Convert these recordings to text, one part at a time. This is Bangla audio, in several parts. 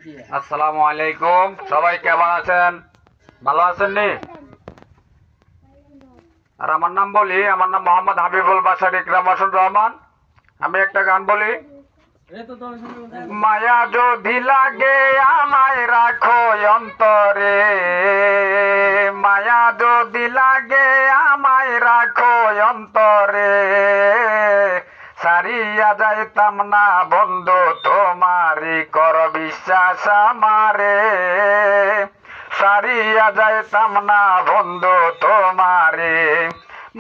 আসসালামু আলাইকুম, সবাই কেমন আছেন? ভালো আছেন নি? আর আমার নাম বলি, আমার নাম মোহাম্মদ হাবিবুল বাশার ইকরাম হোসেন রহমান। আমি একটা গান বলি। মায়া যদি লাগে আমায় রাখো অন্তরে, মায়া যদি লাগে আমায় রাখো অন্তরে, সারিয়া যাইতাম না বন্ধু তোমারি কর বিশ্বাস আমারে, সারিয়া যাইতাম না বন্ধু তোমারে।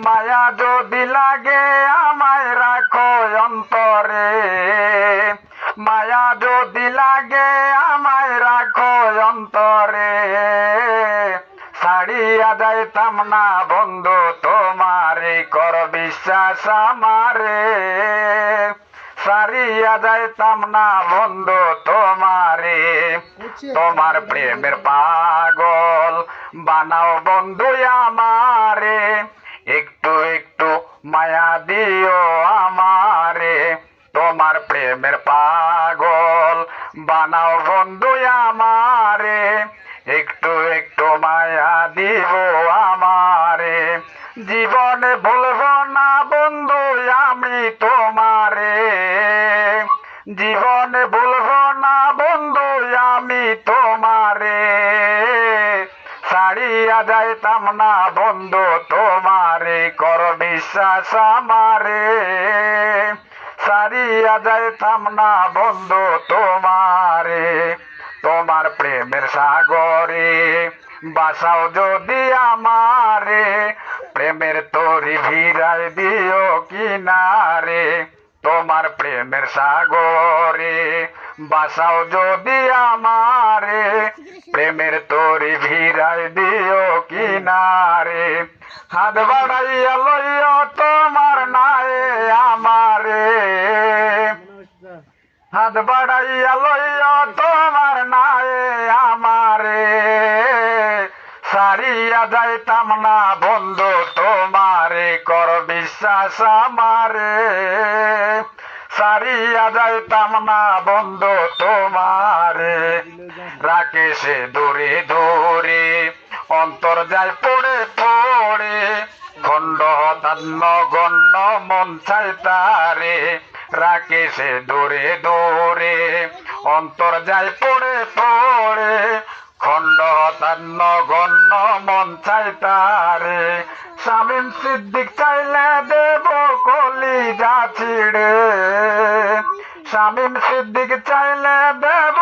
মায়া যদি লাগে আমায় রাখো অন্তরে, মায়া যদি লাগে আমায় রাখো অন্তরে, ছাড়িয়া যাইতাম না বন্ধু তোমারে কর বিশ্বাস আমারে, ছাড়িয়া যাইতাম না বন্ধু তোমারে। তোমার প্রেমের পাগল বানাও বন্ধু আমারে, একটু একটু মায়া দিও আমারে। তোমার প্রেমের পাগল বানাও বন্ধু আমারে, একটু একটু মায়া দিব আমারে। জীবনে ভুলবো না বন্ধু আমি তোমারে, জীবনে ভুলবো না বন্ধু আমি তোমারে, ছাড়িয়া যাইতাম না বন্ধু তোমারে কর বিশ্বাস আমারে, ছাড়িয়া যাইতাম না বন্ধু তোমারে। তোমার প্রেমের সাগরে বাসাও যদি আমারে, প্রেমের তরি ভিড়াই দিও কিনারে। তোমার প্রেমের সাগরে বাসাও যদি আমারে, প্রেমের তরি ভিড়াই দিও কিনারে। হাত বাড়াইয়া লইও তোমার নায়ে আমারে, হাত বাড়াইয়া লইও তোমার নায়ে আমারে, ছাড়িয়া যাইতাম না বন্ধু তোমারে কর বিশ্বাস আমারে, ছাড়িয়া যাইতাম না বন্ধু তোমারে। রাখে সে দূরে দূরে অন্তর যায় পড়ে পড়ে, খণ্ড তান্ন গণ্য মন চাই তারে। রাখে সে দূরে দূরে অন্তর যায় পড়ে পড়ে, খণ্ড তান্ন গণ্য মন চাই তারে। শামীম সিদ্দিক চাইলে দেব কলিজা ছিড়ে, শামীম সিদ্দিক চাইলে দেব